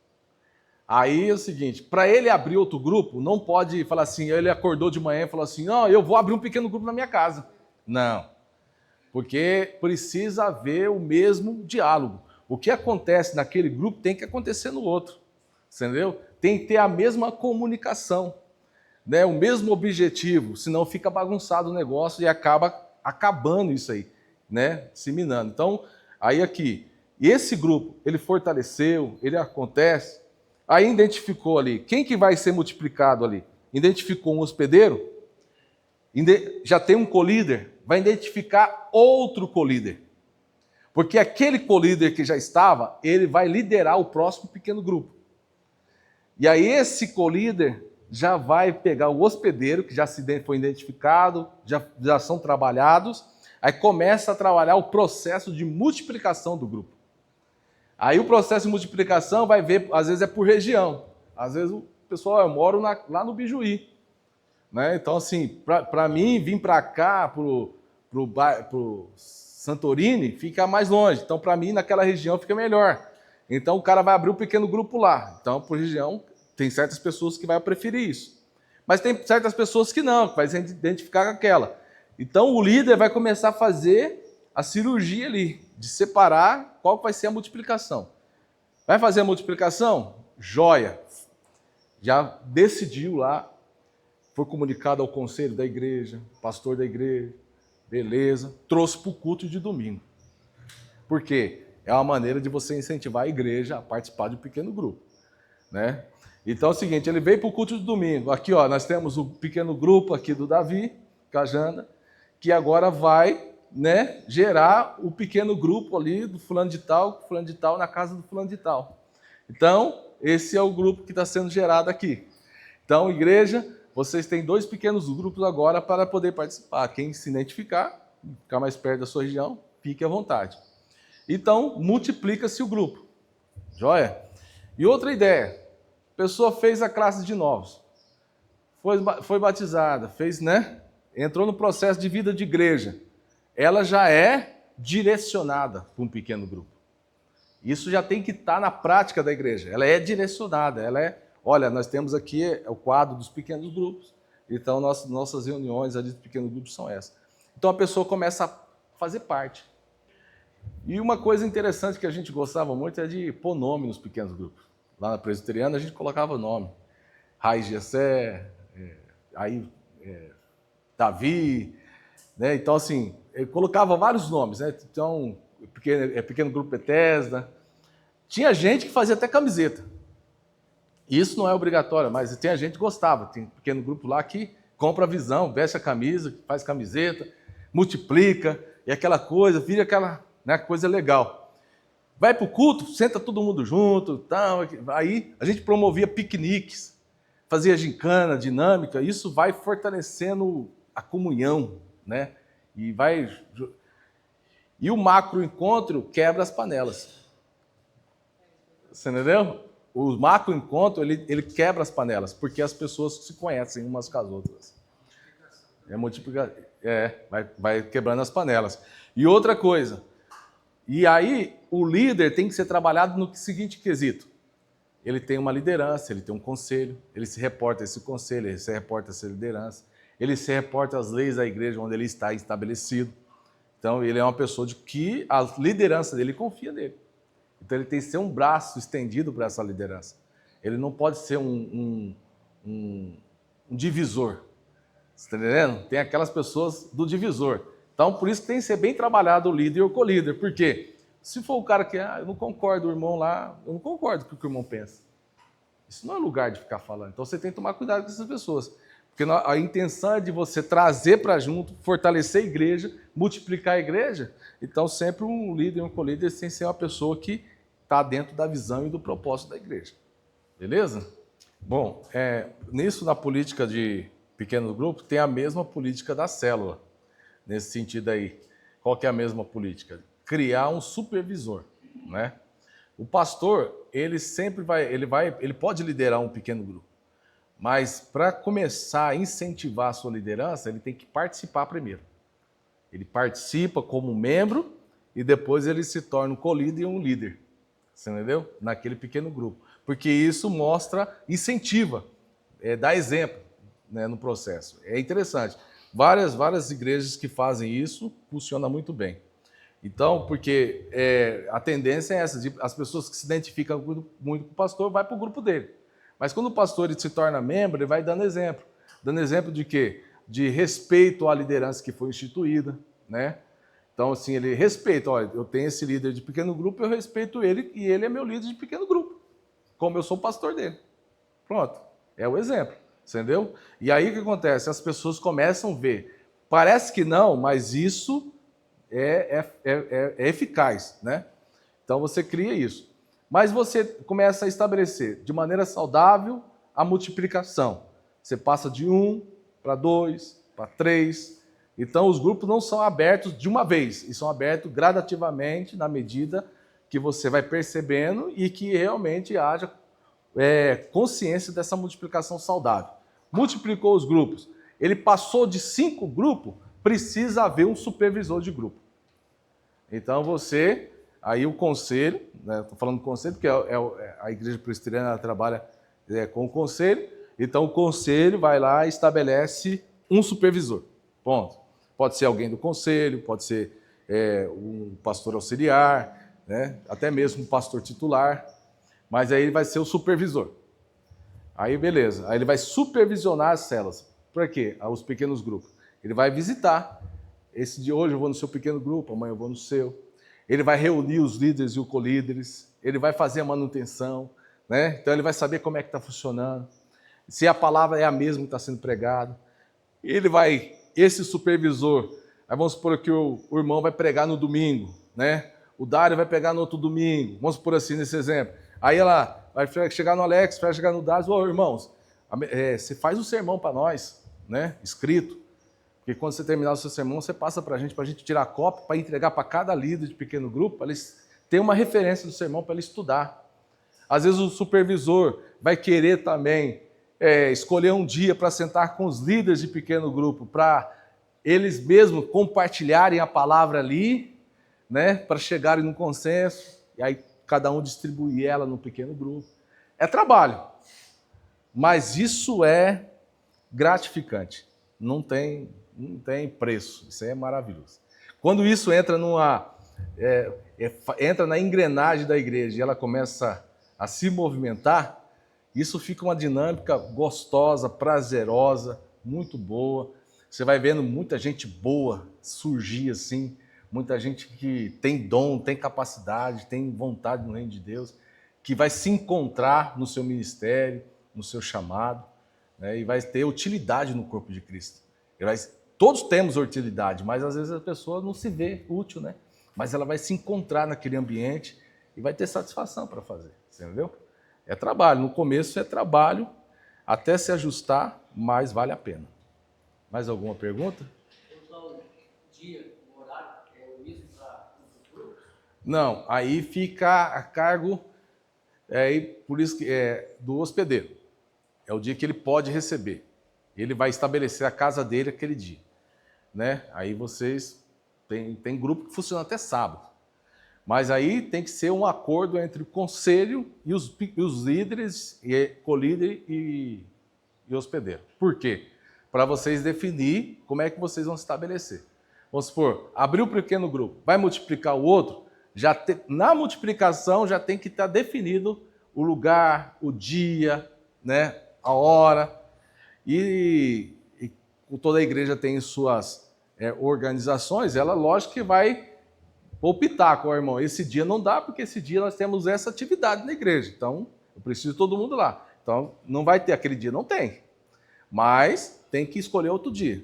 Aí é o seguinte, para ele abrir outro grupo, não pode falar assim, ele acordou de manhã e falou assim, não, eu vou abrir um pequeno grupo na minha casa. Não, porque precisa haver o mesmo diálogo. O que acontece naquele grupo tem que acontecer no outro, entendeu? Tem que ter a mesma comunicação, né, o mesmo objetivo, senão fica bagunçado o negócio e acaba acabando isso aí, né, disseminando. Então, aí aqui, esse grupo, ele fortaleceu, ele acontece, aí identificou ali, quem que vai ser multiplicado ali? Identificou um hospedeiro, já tem um co-líder, vai identificar outro co-líder, porque aquele co-líder que já estava, ele vai liderar o próximo pequeno grupo. E aí esse co-líder já vai pegar o hospedeiro, que já foi identificado, já são trabalhados, aí começa a trabalhar o processo de multiplicação do grupo. Aí o processo de multiplicação vai ver, às vezes é por região, às vezes o pessoal, eu moro lá no Bijuí, né? Então assim, para mim vir para cá, pro Santorini, fica mais longe, então para mim naquela região fica melhor. Então o cara vai abrir um pequeno grupo lá, então por região, tem certas pessoas que vão preferir isso. Mas tem certas pessoas que não, que vai se identificar com aquela. Então o líder vai começar a fazer a cirurgia ali, de separar qual vai ser a multiplicação. Vai fazer a multiplicação? Joia! Já decidiu lá, foi comunicado ao conselho da igreja, pastor da igreja, beleza, trouxe para o culto de domingo. Por quê? É uma maneira de você incentivar a igreja a participar de um pequeno grupo, né? Então é o seguinte, ele veio para o culto de domingo. Aqui, ó, nós temos o pequeno grupo aqui do Davi, Cajanda, que agora vai, né, gerar o pequeno grupo ali do fulano de tal, na casa do fulano de tal. Então, esse é o grupo que está sendo gerado aqui. Então, igreja, vocês têm 2 pequenos grupos agora para poder participar. Quem se identificar, ficar mais perto da sua região, fique à vontade. Então, multiplica-se o grupo. Joia? E outra ideia, a pessoa fez a classe de novos, foi batizada, fez, né? Entrou no processo de vida de igreja. Ela já é direcionada para um pequeno grupo. Isso já tem que estar na prática da igreja. Ela é direcionada, ela é... Olha, nós temos aqui o quadro dos pequenos grupos, então nossas reuniões ali dos pequenos grupos são essas. Então a pessoa começa a fazer parte. E uma coisa interessante que a gente gostava muito é de pôr nome nos pequenos grupos. Lá na presbiteriana a gente colocava nome. Raiz Gessé, Davi, né? Então assim, ele colocava vários nomes, né? Então, pequeno grupo Bethesda. Tinha gente que fazia até camiseta. Isso não é obrigatório, mas tem a gente que gostava. Tem um pequeno grupo lá que compra a visão, veste a camisa, faz camiseta, multiplica, e aquela coisa, vira aquela, né, coisa legal. Vai para o culto, senta todo mundo junto, tal. Aí a gente promovia piqueniques, fazia gincana, dinâmica, isso vai fortalecendo a comunhão, né? E o macro encontro quebra as panelas. Você entendeu? O macro encontro, ele quebra as panelas, porque as pessoas se conhecem umas com as outras. Vai quebrando as panelas. E outra coisa, e aí o líder tem que ser trabalhado no seguinte quesito. Ele tem uma liderança, ele tem um conselho, ele se reporta a esse conselho, ele se reporta a essa liderança, ele se reporta às leis da igreja onde ele está estabelecido. Então, ele é uma pessoa de que a liderança dele confia nele. Então, ele tem que ser um braço estendido para essa liderança. Ele não pode ser um divisor. Você está entendendo? Tem aquelas pessoas do divisor. Então, por isso que tem que ser bem trabalhado o líder e o co-líder. Por quê? Se for o cara que, eu não concordo, o irmão lá, eu não concordo com o que o irmão pensa. Isso não é lugar de ficar falando. Então, você tem que tomar cuidado com essas pessoas. Porque a intenção é de você trazer para junto, fortalecer a igreja, multiplicar a igreja. Então, sempre um líder e um co-líder tem que ser uma pessoa que está dentro da visão e do propósito da igreja. Beleza? Bom, nisso, na política de pequeno grupo, tem a mesma política da célula. Nesse sentido aí. Qual que é a mesma política? Criar um supervisor, né? O pastor, ele pode liderar um pequeno grupo. Mas para começar a incentivar a sua liderança, ele tem que participar primeiro. Ele participa como membro e depois ele se torna um co-líder e um líder. Você entendeu? Naquele pequeno grupo. Porque isso incentiva, dá exemplo, né, no processo. É interessante. Várias igrejas que fazem isso, funciona muito bem. Então, porque a tendência é essa, as pessoas que se identificam muito com o pastor, vai para o grupo dele. Mas quando o pastor ele se torna membro, ele vai dando exemplo. Dando exemplo de quê? De respeito à liderança que foi instituída, né? Então, assim, ele respeita. Olha, eu tenho esse líder de pequeno grupo, eu respeito ele e ele é meu líder de pequeno grupo. Como eu sou o pastor dele. Pronto. É o exemplo. Entendeu? E aí o que acontece? As pessoas começam a ver. Parece que não, mas isso é eficaz, né? Então, você cria isso. Mas você começa a estabelecer de maneira saudável a multiplicação. Você passa de 1 para 2, para 3. Então, os grupos não são abertos de uma vez, e são abertos gradativamente na medida que você vai percebendo e que realmente haja consciência dessa multiplicação saudável. Multiplicou os grupos. Ele passou de 5 grupos, precisa haver um supervisor de grupo. Então, aí o conselho, né, estou falando do conselho, porque a igreja presbiteriana trabalha com o conselho, então o conselho vai lá e estabelece um supervisor. Ponto. Pode ser alguém do conselho, pode ser um pastor auxiliar, né? Até mesmo um pastor titular, mas aí ele vai ser o supervisor. Aí beleza, aí ele vai supervisionar as células. Por quê? Os pequenos grupos. Ele vai visitar. Esse de hoje eu vou no seu pequeno grupo, amanhã eu vou no seu. Ele vai reunir os líderes e os colíderes. Ele vai fazer a manutenção, né? Então ele vai saber como é que está funcionando. Se a palavra é a mesma que está sendo pregada. Esse supervisor, aí vamos supor que o irmão vai pregar no domingo, né? O Dário vai pregar no outro domingo. Vamos supor assim, nesse exemplo. Aí ela vai chegar no Alex, vai chegar no Dário, irmãos, você faz um sermão para nós, né? Escrito. Porque quando você terminar o seu sermão, você passa para a gente tirar cópia, para entregar para cada líder de pequeno grupo, para eles terem uma referência do sermão para ele estudar. Às vezes o supervisor vai querer também escolher um dia para sentar com os líderes de pequeno grupo, para eles mesmos compartilharem a palavra ali, né? Para chegarem num consenso, e aí cada um distribuir ela no pequeno grupo. É trabalho, mas isso é gratificante. Não tem preço. Isso aí é maravilhoso. Quando isso entra entra na engrenagem da igreja e ela começa a se movimentar, isso fica uma dinâmica gostosa, prazerosa, muito boa. Você vai vendo muita gente boa surgir assim, muita gente que tem dom, tem capacidade, tem vontade no reino de Deus, que vai se encontrar no seu ministério, no seu chamado, né, e vai ter utilidade no corpo de Cristo. Todos temos utilidade, mas às vezes a pessoa não se vê útil, né? Mas ela vai se encontrar naquele ambiente e vai ter satisfação para fazer, entendeu? É trabalho, no começo é trabalho, até se ajustar, mas vale a pena. Mais alguma pergunta? O dia, o horário, é o mesmo para os grupos? Não, aí fica a cargo, por isso que do hospedeiro. É o dia que ele pode receber. Ele vai estabelecer a casa dele aquele dia, né? Aí vocês tem grupo que funciona até sábado. Mas aí tem que ser um acordo entre o conselho e os líderes, colíder e hospedeiro. Por quê? Para vocês definir como é que vocês vão se estabelecer. Vamos supor, abrir um pequeno grupo, vai multiplicar o outro, na multiplicação já tem que estar definido o lugar, o dia, né, a hora. E toda a igreja tem suas organizações, ela, lógico que vai optar com o irmão. Esse dia não dá, porque esse dia nós temos essa atividade na igreja. Então, eu preciso de todo mundo lá. Então, não vai ter aquele dia, não tem. Mas tem que escolher outro dia.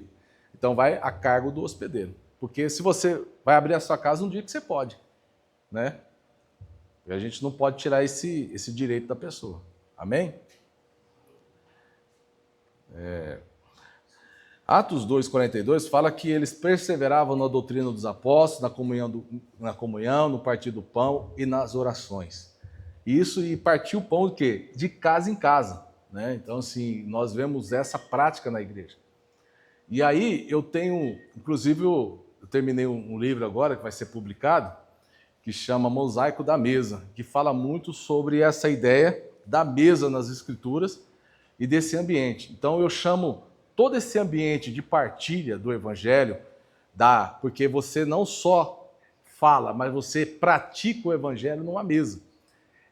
Então, vai a cargo do hospedeiro. Porque se você vai abrir a sua casa um dia que você pode, né? E a gente não pode tirar esse direito da pessoa. Amém? Atos 2,42 fala que eles perseveravam na doutrina dos apóstolos, na comunhão, no partir do pão e nas orações. E partir o pão de quê? De casa em casa, né? Então, assim, nós vemos essa prática na igreja. E aí, inclusive, eu terminei um livro agora, que vai ser publicado, que chama Mosaico da Mesa, que fala muito sobre essa ideia da mesa nas Escrituras e desse ambiente. Então, eu chamo todo esse ambiente de partilha do Evangelho, porque você não só fala, mas você pratica o Evangelho numa mesa.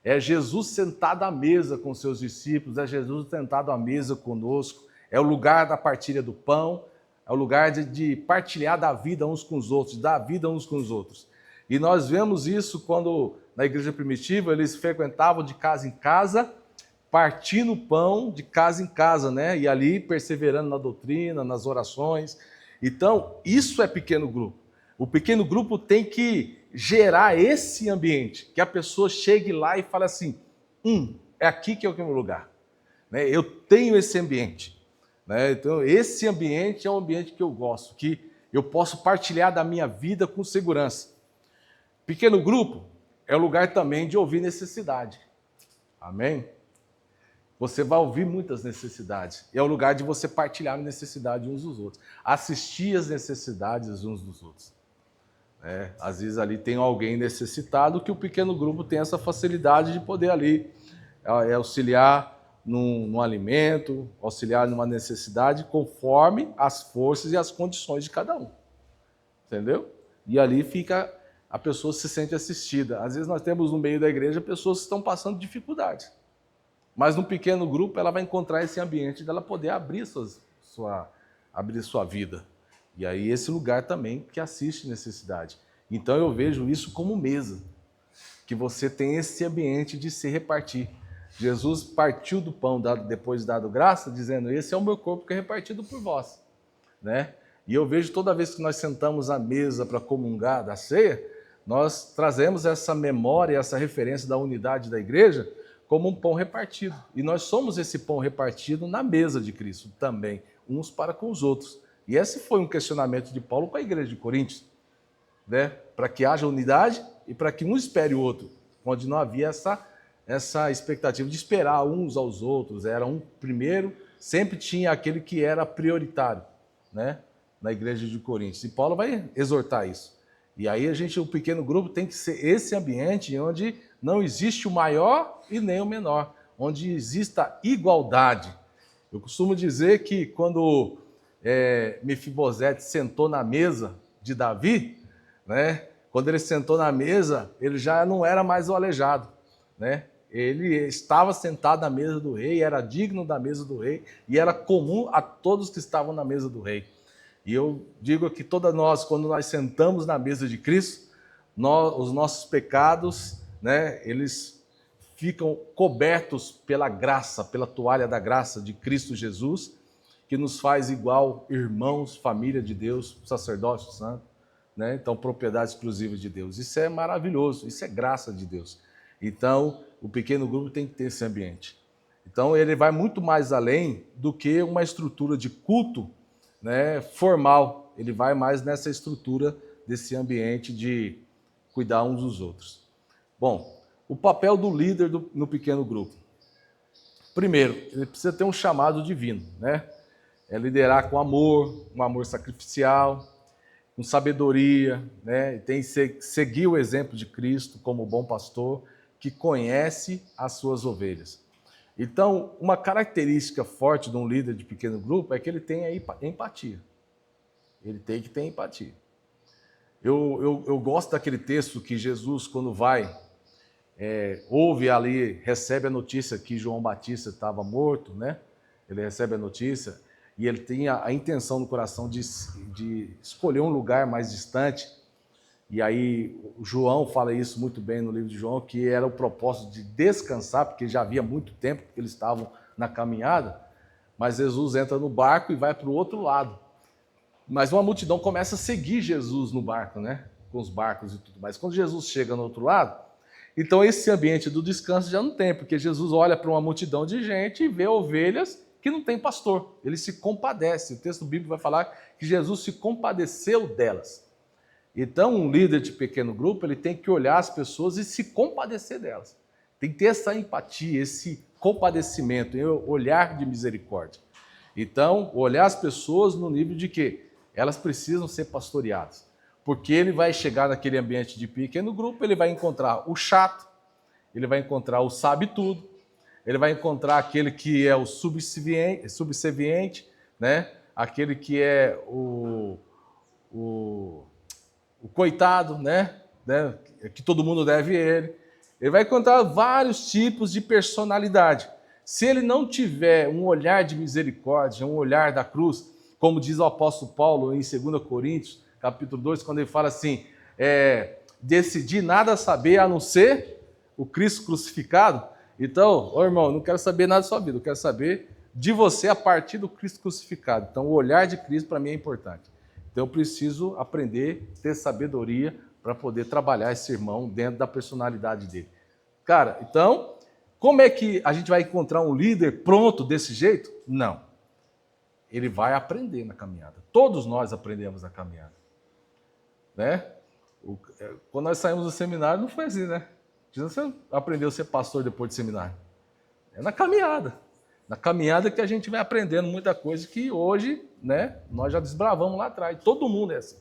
É Jesus sentado à mesa com seus discípulos, é Jesus sentado à mesa conosco, é o lugar da partilha do pão, é o lugar de partilhar da vida uns com os outros, dar vida uns com os outros. E nós vemos isso quando, na igreja primitiva, eles frequentavam de casa em casa, partindo o pão de casa em casa, né? E ali perseverando na doutrina, nas orações. Então, isso é pequeno grupo. O pequeno grupo tem que gerar esse ambiente, que a pessoa chegue lá e fale assim, é aqui que é o meu lugar. Né? Eu tenho esse ambiente. Né? Então, esse ambiente é um ambiente que eu gosto, que eu posso partilhar da minha vida com segurança. Pequeno grupo é o lugar também de ouvir necessidade. Amém? Você vai ouvir muitas necessidades. É o lugar de você partilhar a necessidade uns dos outros. Assistir as necessidades uns dos outros. Às vezes ali tem alguém necessitado que o pequeno grupo tem essa facilidade de poder ali auxiliar num alimento, auxiliar numa necessidade conforme as forças e as condições de cada um. Entendeu? E ali a pessoa se sente assistida. Às vezes nós temos no meio da igreja pessoas que estão passando dificuldades. Mas num pequeno grupo ela vai encontrar esse ambiente dela poder abrir sua vida. E aí esse lugar também que assiste necessidade. Então eu vejo isso como mesa, que você tem esse ambiente de se repartir. Jesus partiu do pão depois de dado graça, dizendo, esse é o meu corpo que é repartido por vós. Né? E eu vejo toda vez que nós sentamos à mesa para comungar da ceia, nós trazemos essa memória, essa referência da unidade da igreja como um pão repartido. E nós somos esse pão repartido na mesa de Cristo também, uns para com os outros. E esse foi um questionamento de Paulo com a igreja de Coríntios, né? Para que haja unidade e para que um espere o outro, onde não havia essa expectativa de esperar uns aos outros, era um primeiro, sempre tinha aquele que era prioritário, né? Na igreja de Coríntios. E Paulo vai exortar isso. E aí o pequeno grupo tem que ser esse ambiente onde não existe o maior e nem o menor, onde exista igualdade. Eu costumo dizer que quando Mefibosete sentou na mesa de Davi, né? Quando ele sentou na mesa, ele já não era mais o aleijado, né? Ele estava sentado na mesa do rei, era digno da mesa do rei e era comum a todos que estavam na mesa do rei. E eu digo que todas nós, quando nós sentamos na mesa de Cristo, os nossos pecados, né, eles ficam cobertos pela graça, pela toalha da graça de Cristo Jesus, que nos faz igual irmãos, família de Deus, sacerdócio santo, né? Então, propriedade exclusiva de Deus. Isso é maravilhoso, isso é graça de Deus. Então, o pequeno grupo tem que ter esse ambiente. Então, ele vai muito mais além do que uma estrutura de culto, né, formal. Ele vai mais nessa estrutura desse ambiente de cuidar uns dos outros. Bom, o papel do líder no pequeno grupo. Primeiro, ele precisa ter um chamado divino, né? É liderar com amor, um amor sacrificial, com sabedoria, né? Tem que seguir o exemplo de Cristo como bom pastor que conhece as suas ovelhas. Então, uma característica forte de um líder de pequeno grupo é que ele tenha empatia. Ele tem que ter empatia. Eu gosto daquele texto que Jesus, quando ouve ali, recebe a notícia que João Batista estava morto, né? Ele recebe a notícia e ele tem a intenção no coração de escolher um lugar mais distante. E aí o João fala isso muito bem no livro de João, que era o propósito de descansar, porque já havia muito tempo que eles estavam na caminhada, mas Jesus entra no barco e vai para o outro lado. Mas uma multidão começa a seguir Jesus no barco, né? Com os barcos e tudo mais. Quando Jesus chega no outro lado, então esse ambiente do descanso já não tem, porque Jesus olha para uma multidão de gente e vê ovelhas que não tem pastor. Ele se compadece. O texto bíblico vai falar que Jesus se compadeceu delas. Então, um líder de pequeno grupo, ele tem que olhar as pessoas e se compadecer delas. Tem que ter essa empatia, esse compadecimento, olhar de misericórdia. Então, olhar as pessoas no nível de que elas precisam ser pastoreadas. Porque ele vai chegar naquele ambiente de pequeno grupo, ele vai encontrar o chato, ele vai encontrar o sabe-tudo, ele vai encontrar aquele que é o subserviente, né? Aquele que é o coitado, né? Que todo mundo deve a ele. Ele vai encontrar vários tipos de personalidade. Se ele não tiver um olhar de misericórdia, um olhar da cruz, como diz o apóstolo Paulo em 2 Coríntios, capítulo 2, quando ele fala assim, decidi nada saber a não ser o Cristo crucificado. Então, irmão, eu não quero saber nada da sua vida, eu quero saber de você a partir do Cristo crucificado. Então, o olhar de Cristo para mim é importante. Então eu preciso aprender, ter sabedoria para poder trabalhar esse irmão dentro da personalidade dele. Cara, então, como é que a gente vai encontrar um líder pronto desse jeito? Não. Ele vai aprender na caminhada. Todos nós aprendemos na caminhada. Né? Quando nós saímos do seminário, não foi assim, né? Você aprendeu a ser pastor depois do seminário. É na caminhada. Na caminhada que a gente vai aprendendo muita coisa que hoje, né, nós já desbravamos lá atrás. Todo mundo é assim.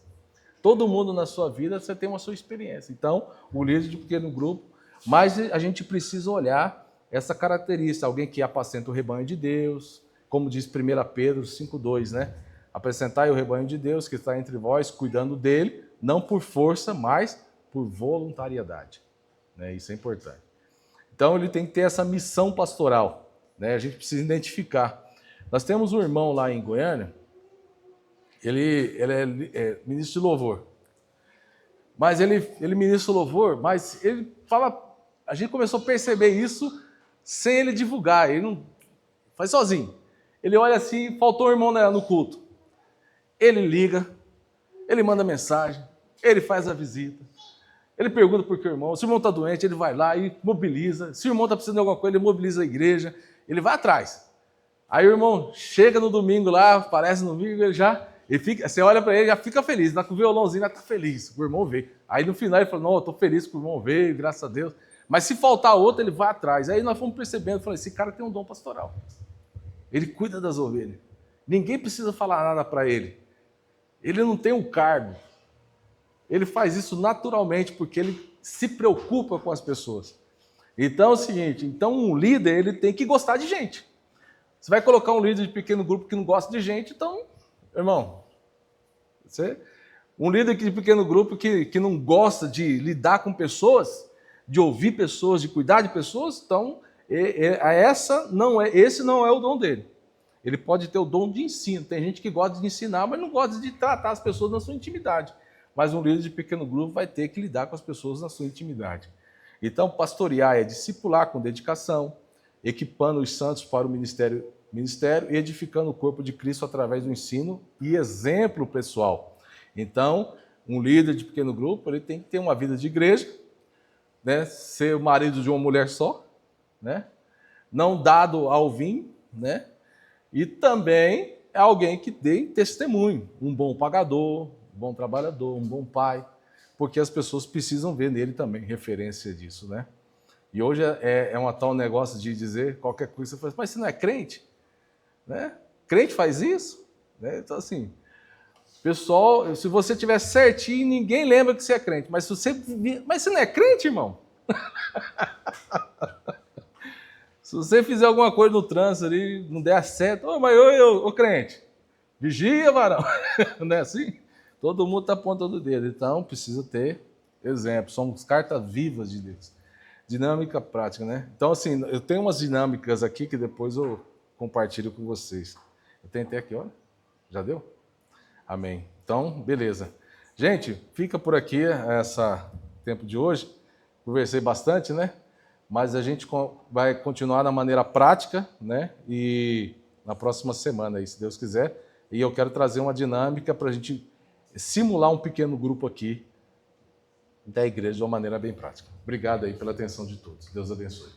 Todo mundo na sua vida você tem uma sua experiência. Então, o líder de pequeno grupo, mas a gente precisa olhar essa característica, alguém que apacenta o rebanho de Deus, como diz 1 Pedro 5,2, né? Apresentai o rebanho de Deus que está entre vós, cuidando dele, não por força, mas por voluntariedade. Né? Isso é importante. Então, ele tem que ter essa missão pastoral. Né? A gente precisa identificar. Nós temos um irmão lá em Goiânia, ele é ministro de louvor. Mas ele ministra louvor, mas ele fala... A gente começou a perceber isso sem ele divulgar. Ele não faz sozinho. Ele olha assim, faltou um irmão no culto. Ele liga, ele manda mensagem, ele faz a visita. Ele pergunta por que o irmão. Se o irmão está doente, ele vai lá e mobiliza. Se o irmão está precisando de alguma coisa, ele mobiliza a igreja. Ele vai atrás. Aí o irmão chega no domingo lá, aparece no domingo, você olha para ele, já fica feliz. Está com o violãozinho, já está feliz. O irmão veio. Aí no final ele fala, não, eu estou feliz que o irmão veio, graças a Deus. Mas se faltar outro, ele vai atrás. Aí nós fomos percebendo, falei, esse cara tem um dom pastoral. Ele cuida das ovelhas. Ninguém precisa falar nada para ele. Ele não tem um cargo. Ele faz isso naturalmente, porque ele se preocupa com as pessoas. Então é o seguinte, um líder ele tem que gostar de gente. Você vai colocar um líder de pequeno grupo que não gosta de gente, então, irmão, um líder de pequeno grupo que não gosta de lidar com pessoas, de ouvir pessoas, de cuidar de pessoas, então esse não é o dom dele. Ele pode ter o dom de ensino. Tem gente que gosta de ensinar, mas não gosta de tratar as pessoas na sua intimidade. Mas um líder de pequeno grupo vai ter que lidar com as pessoas na sua intimidade. Então, pastorear é discipular com dedicação, equipando os santos para o ministério e edificando o corpo de Cristo através do ensino e exemplo pessoal. Então, um líder de pequeno grupo ele tem que ter uma vida de igreja, né? Ser o marido de uma mulher só, né? Não dado ao vinho, né? E também é alguém que dê testemunho, um bom pagador, um bom trabalhador, um bom pai, porque as pessoas precisam ver nele também referência disso, né? E hoje é um tal negócio de dizer qualquer coisa, você fala, mas você não é crente? Né? Crente faz isso? Né? Então assim, pessoal, se você tiver certinho, ninguém lembra que você é crente, mas você não é crente, irmão? Se você fizer alguma coisa no trânsito ali, não der certo, ô crente, vigia, varão. Não é assim? Todo mundo está apontando o dedo, então precisa ter exemplo. Somos cartas vivas de Deus. Dinâmica prática, né? Então, assim, eu tenho umas dinâmicas aqui que depois eu compartilho com vocês. Eu tentei aqui, olha. Já deu? Amém. Então, beleza. Gente, fica por aqui esse tempo de hoje. Conversei bastante, né? Mas a gente vai continuar da maneira prática, né? E na próxima semana, aí, se Deus quiser. E eu quero trazer uma dinâmica para a gente simular um pequeno grupo aqui da igreja de uma maneira bem prática. Obrigado aí pela atenção de todos. Deus abençoe.